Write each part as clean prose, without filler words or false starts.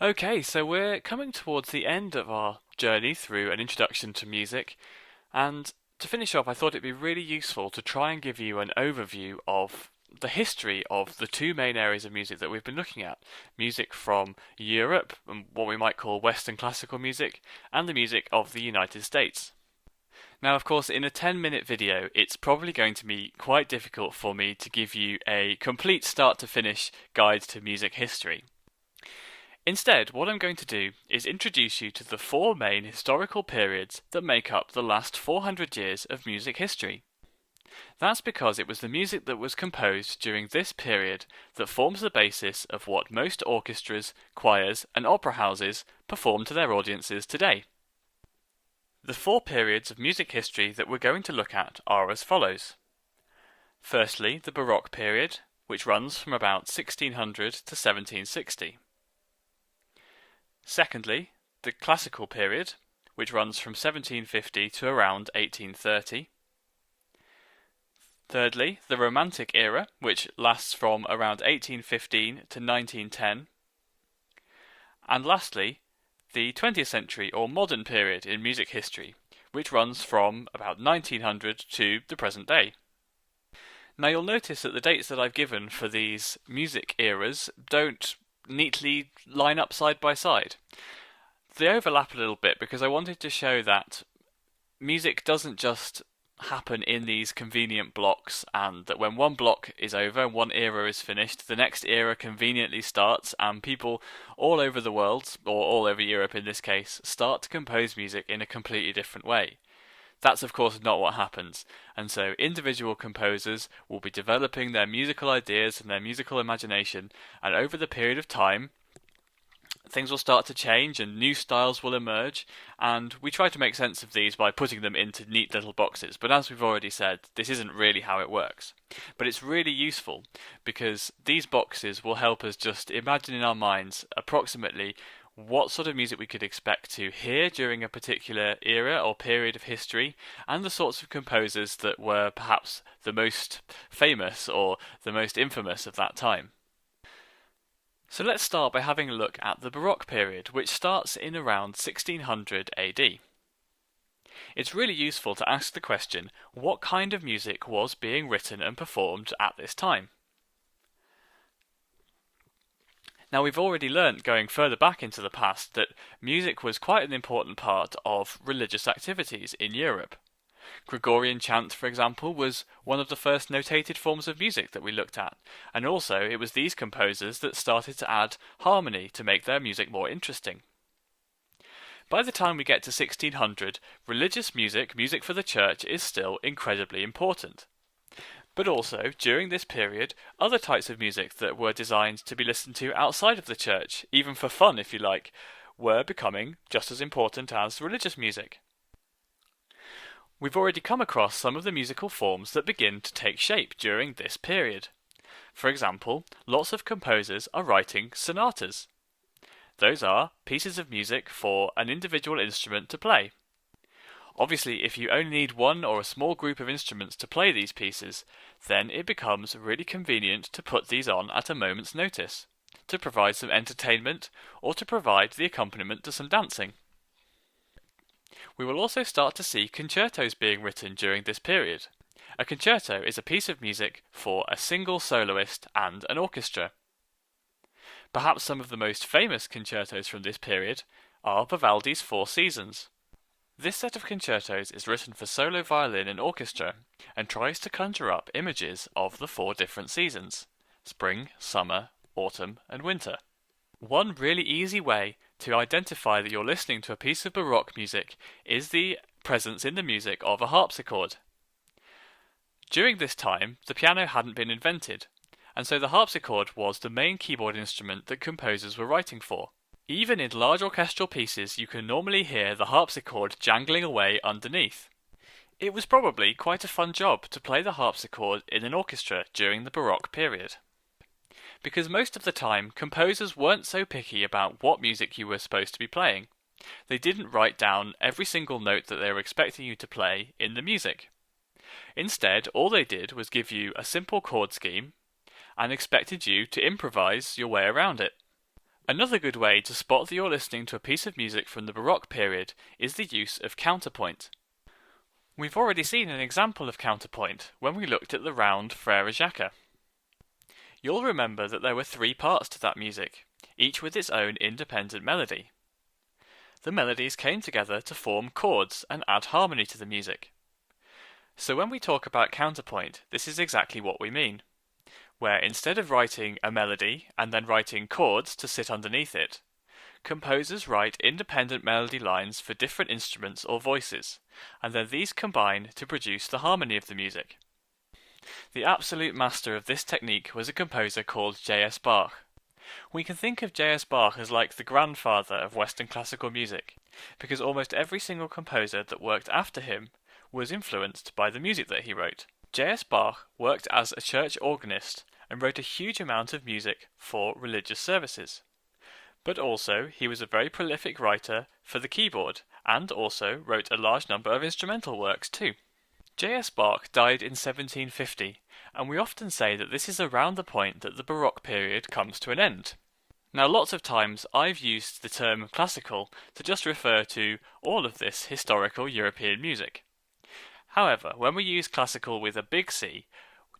Okay, so we're coming towards the end of our journey through an introduction to music, and to finish off, I thought it'd be really useful to try and give you an overview of the history of the two main areas of music that we've been looking at: music from Europe, and what we might call Western classical music, and the music of the United States. Now, of course, in a 10-minute video, it's probably going to be quite difficult for me to give you a complete start to finish guide to music history. Instead, what I'm going to do is introduce you to the four main historical periods that make up the last 400 years of music history. That's because it was the music that was composed during this period that forms the basis of what most orchestras, choirs, and opera houses perform to their audiences today. The four periods of music history that we're going to look at are as follows. Firstly, the Baroque period, which runs from about 1600 to 1760. Secondly, the Classical period, which runs from 1750 to around 1830. Thirdly, the Romantic era, which lasts from around 1815 to 1910. And lastly, the 20th century or modern period in music history, which runs from about 1900 to the present day. Now you'll notice that the dates that I've given for these music eras don't neatly line up side by side. They overlap a little bit because I wanted to show that music doesn't just happen in these convenient blocks, and that when one block is over, one era is finished, the next era conveniently starts, and people all over the world, or all over Europe in this case, start to compose music in a completely different way. That's of course not what happens, and so individual composers will be developing their musical ideas and their musical imagination, and over the period of time things will start to change and new styles will emerge, and we try to make sense of these by putting them into neat little boxes, but as we've already said, this isn't really how it works. But it's really useful because these boxes will help us just imagine in our minds approximately what sort of music we could expect to hear during a particular era or period of history, and the sorts of composers that were perhaps the most famous or the most infamous of that time. So let's start by having a look at the Baroque period, which starts in around 1600 AD. It's really useful to ask the question, what kind of music was being written and performed at this time? Now, we've already learnt going further back into the past that music was quite an important part of religious activities in Europe. Gregorian chant, for example, was one of the first notated forms of music that we looked at, and also it was these composers that started to add harmony to make their music more interesting. By the time we get to 1600, religious music, music for the church, is still incredibly important. But also, during this period, other types of music that were designed to be listened to outside of the church, even for fun if you like, were becoming just as important as religious music. We've already come across some of the musical forms that begin to take shape during this period. For example, lots of composers are writing sonatas. Those are pieces of music for an individual instrument to play. Obviously, if you only need one or a small group of instruments to play these pieces, then it becomes really convenient to put these on at a moment's notice, to provide some entertainment or to provide the accompaniment to some dancing. We will also start to see concertos being written during this period. A concerto is a piece of music for a single soloist and an orchestra. Perhaps some of the most famous concertos from this period are Vivaldi's Four Seasons. This set of concertos is written for solo violin and orchestra and tries to conjure up images of the four different seasons: spring, summer, autumn, and winter. One really easy way to identify that you're listening to a piece of Baroque music is the presence in the music of a harpsichord. During this time, the piano hadn't been invented, and so the harpsichord was the main keyboard instrument that composers were writing for. Even in large orchestral pieces, you can normally hear the harpsichord jangling away underneath. It was probably quite a fun job to play the harpsichord in an orchestra during the Baroque period. Because most of the time, composers weren't so picky about what music you were supposed to be playing. They didn't write down every single note that they were expecting you to play in the music. Instead, all they did was give you a simple chord scheme and expected you to improvise your way around it. Another good way to spot that you're listening to a piece of music from the Baroque period is the use of counterpoint. We've already seen an example of counterpoint when we looked at the round Frère Jacques. You'll remember that there were three parts to that music, each with its own independent melody. The melodies came together to form chords and add harmony to the music. So when we talk about counterpoint, this is exactly what we mean, where instead of writing a melody and then writing chords to sit underneath it, composers write independent melody lines for different instruments or voices, and then these combine to produce the harmony of the music. The absolute master of this technique was a composer called J.S. Bach. We can think of J.S. Bach as like the grandfather of Western classical music, because almost every single composer that worked after him was influenced by the music that he wrote. J.S. Bach worked as a church organist and wrote a huge amount of music for religious services. But also, he was a very prolific writer for the keyboard, and also wrote a large number of instrumental works too. J.S. Bach died in 1750, and we often say that this is around the point that the Baroque period comes to an end. Now, lots of times I've used the term classical to just refer to all of this historical European music. However, when we use classical with a big C,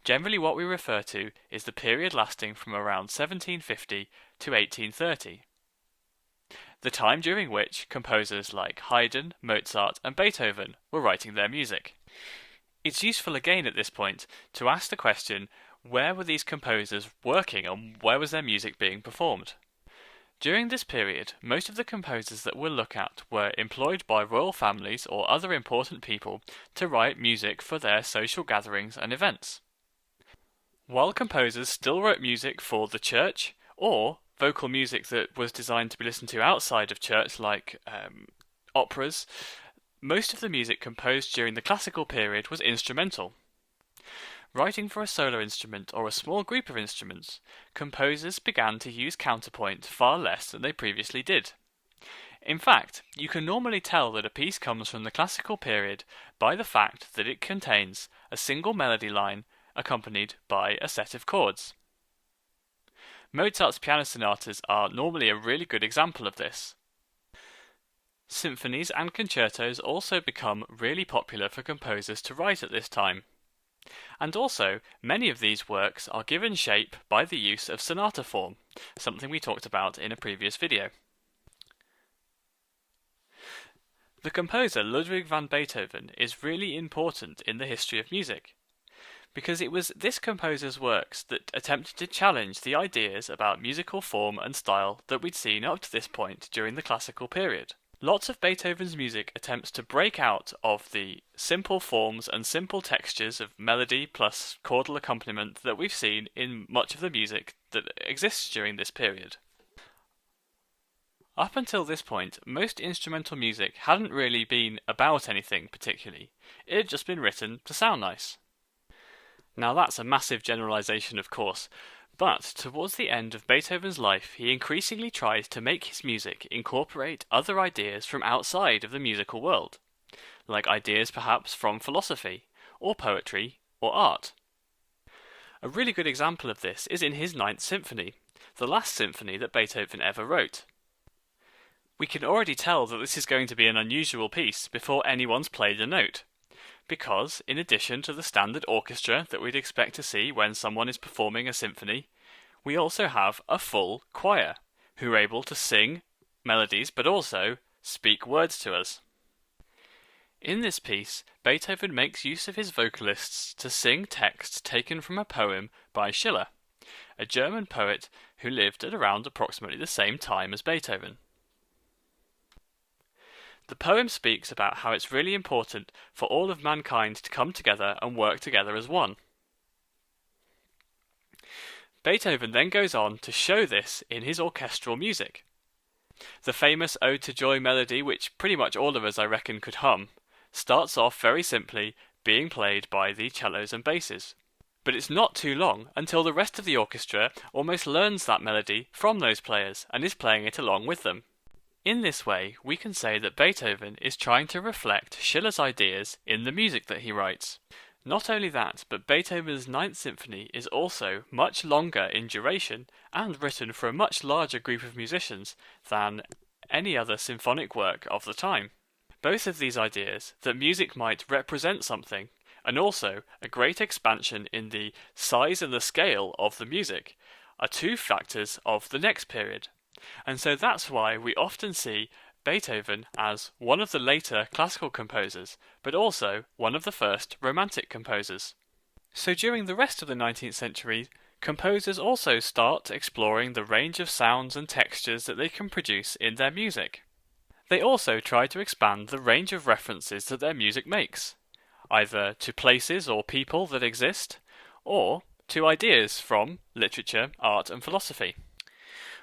generally what we refer to is the period lasting from around 1750 to 1830. The time during which composers like Haydn, Mozart and Beethoven were writing their music. It's useful again at this point to ask the question, where were these composers working and where was their music being performed? During this period, most of the composers that we'll look at were employed by royal families or other important people to write music for their social gatherings and events. While composers still wrote music for the church or vocal music that was designed to be listened to outside of church like operas, most of the music composed during the classical period was instrumental. Writing for a solo instrument or a small group of instruments, composers began to use counterpoint far less than they previously did. In fact, you can normally tell that a piece comes from the classical period by the fact that it contains a single melody line accompanied by a set of chords. Mozart's piano sonatas are normally a really good example of this. Symphonies and concertos also become really popular for composers to write at this time. And also, many of these works are given shape by the use of sonata form, something we talked about in a previous video. The composer Ludwig van Beethoven is really important in the history of music, because it was this composer's works that attempted to challenge the ideas about musical form and style that we'd seen up to this point during the classical period. Lots of Beethoven's music attempts to break out of the simple forms and simple textures of melody plus chordal accompaniment that we've seen in much of the music that exists during this period. Up until this point, most instrumental music hadn't really been about anything particularly. It had just been written to sound nice. Now that's a massive generalization, of course, but towards the end of Beethoven's life, he increasingly tried to make his music incorporate other ideas from outside of the musical world, like ideas perhaps from philosophy, or poetry, or art. A really good example of this is in his Ninth Symphony, the last symphony that Beethoven ever wrote. We can already tell that this is going to be an unusual piece before anyone's played a note, because, in addition to the standard orchestra that we'd expect to see when someone is performing a symphony, we also have a full choir, who are able to sing melodies but also speak words to us. In this piece, Beethoven makes use of his vocalists to sing text taken from a poem by Schiller, a German poet who lived at around approximately the same time as Beethoven. The poem speaks about how it's really important for all of mankind to come together and work together as one. Beethoven then goes on to show this in his orchestral music. The famous Ode to Joy melody, which pretty much all of us I reckon could hum, starts off very simply being played by the cellos and basses. But it's not too long until the rest of the orchestra almost learns that melody from those players and is playing it along with them. In this way, we can say that Beethoven is trying to reflect Schiller's ideas in the music that he writes. Not only that, but Beethoven's Ninth Symphony is also much longer in duration and written for a much larger group of musicians than any other symphonic work of the time. Both of these ideas, that music might represent something, and also a great expansion in the size and the scale of the music, are two factors of the next period. And so that's why we often see Beethoven as one of the later classical composers, but also one of the first Romantic composers. So during the rest of the 19th century, composers also start exploring the range of sounds and textures that they can produce in their music. They also try to expand the range of references that their music makes, either to places or people that exist, or to ideas from literature, art, and philosophy.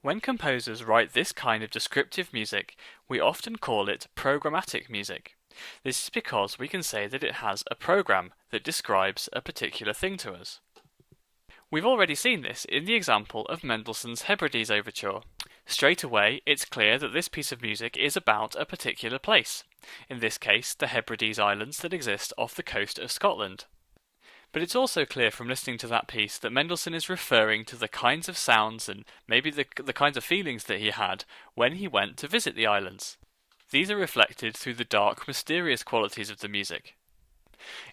When composers write this kind of descriptive music, we often call it programmatic music. This is because we can say that it has a program that describes a particular thing to us. We've already seen this in the example of Mendelssohn's Hebrides Overture. Straight away, it's clear that this piece of music is about a particular place, in this case the Hebrides Islands that exist off the coast of Scotland. But it's also clear from listening to that piece that Mendelssohn is referring to the kinds of sounds and maybe the kinds of feelings that he had when he went to visit the islands. These are reflected through the dark, mysterious qualities of the music.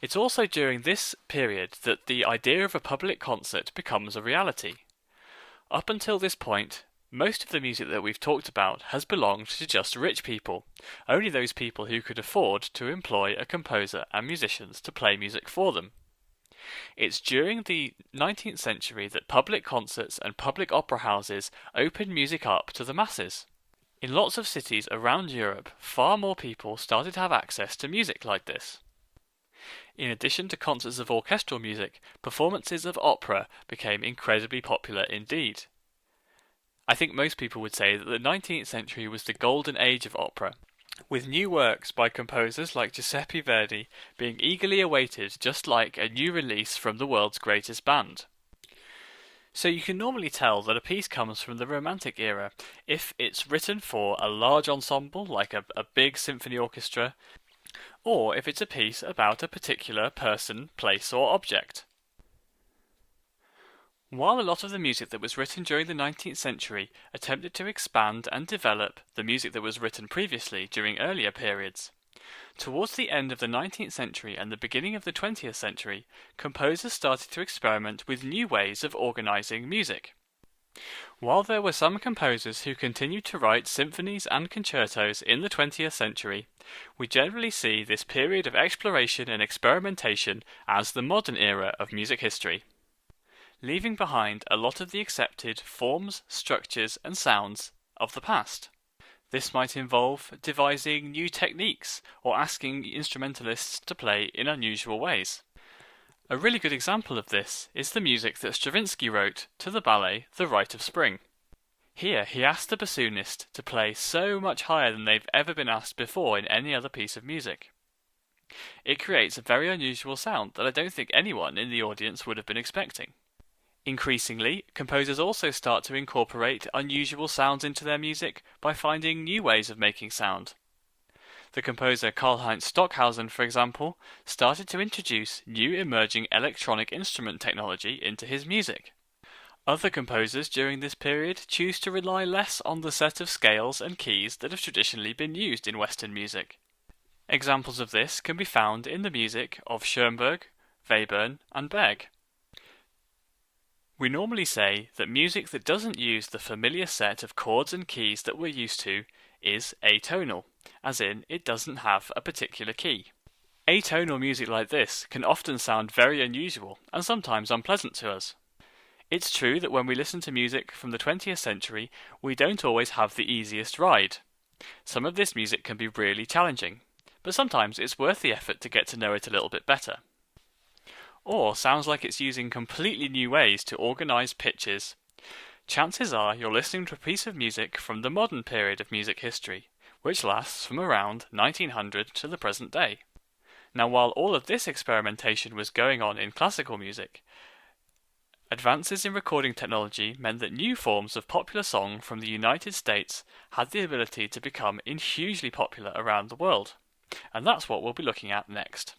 It's also during this period that the idea of a public concert becomes a reality. Up until this point, most of the music that we've talked about has belonged to just rich people, only those people who could afford to employ a composer and musicians to play music for them. It's during the 19th century that public concerts and public opera houses opened music up to the masses. In lots of cities around Europe, far more people started to have access to music like this. In addition to concerts of orchestral music, performances of opera became incredibly popular indeed. I think most people would say that the 19th century was the golden age of opera, with new works by composers like Giuseppe Verdi being eagerly awaited just like a new release from the world's greatest band. So you can normally tell that a piece comes from the Romantic era if it's written for a large ensemble like a big symphony orchestra, or if it's a piece about a particular person, place or object. While a lot of the music that was written during the 19th century attempted to expand and develop the music that was written previously during earlier periods, towards the end of the 19th century and the beginning of the 20th century, composers started to experiment with new ways of organizing music. While there were some composers who continued to write symphonies and concertos in the 20th century, we generally see this period of exploration and experimentation as the modern era of music history, leaving behind a lot of the accepted forms, structures, and sounds of the past. This might involve devising new techniques or asking instrumentalists to play in unusual ways. A really good example of this is the music that Stravinsky wrote to the ballet The Rite of Spring. Here he asked the bassoonist to play so much higher than they've ever been asked before in any other piece of music. It creates a very unusual sound that I don't think anyone in the audience would have been expecting. Increasingly, composers also start to incorporate unusual sounds into their music by finding new ways of making sound. The composer Karlheinz Stockhausen, for example, started to introduce new emerging electronic instrument technology into his music. Other composers during this period choose to rely less on the set of scales and keys that have traditionally been used in Western music. Examples of this can be found in the music of Schoenberg, Webern, and Berg. We normally say that music that doesn't use the familiar set of chords and keys that we're used to is atonal, as in it doesn't have a particular key. Atonal music like this can often sound very unusual and sometimes unpleasant to us. It's true that when we listen to music from the 20th century, we don't always have the easiest ride. Some of this music can be really challenging, but sometimes it's worth the effort to get to know it a little bit better. Or sounds like it's using completely new ways to organise pitches. Chances are you're listening to a piece of music from the modern period of music history, which lasts from around 1900 to the present day. Now, while all of this experimentation was going on in classical music, advances in recording technology meant that new forms of popular song from the United States had the ability to become hugely popular around the world. And that's what we'll be looking at next.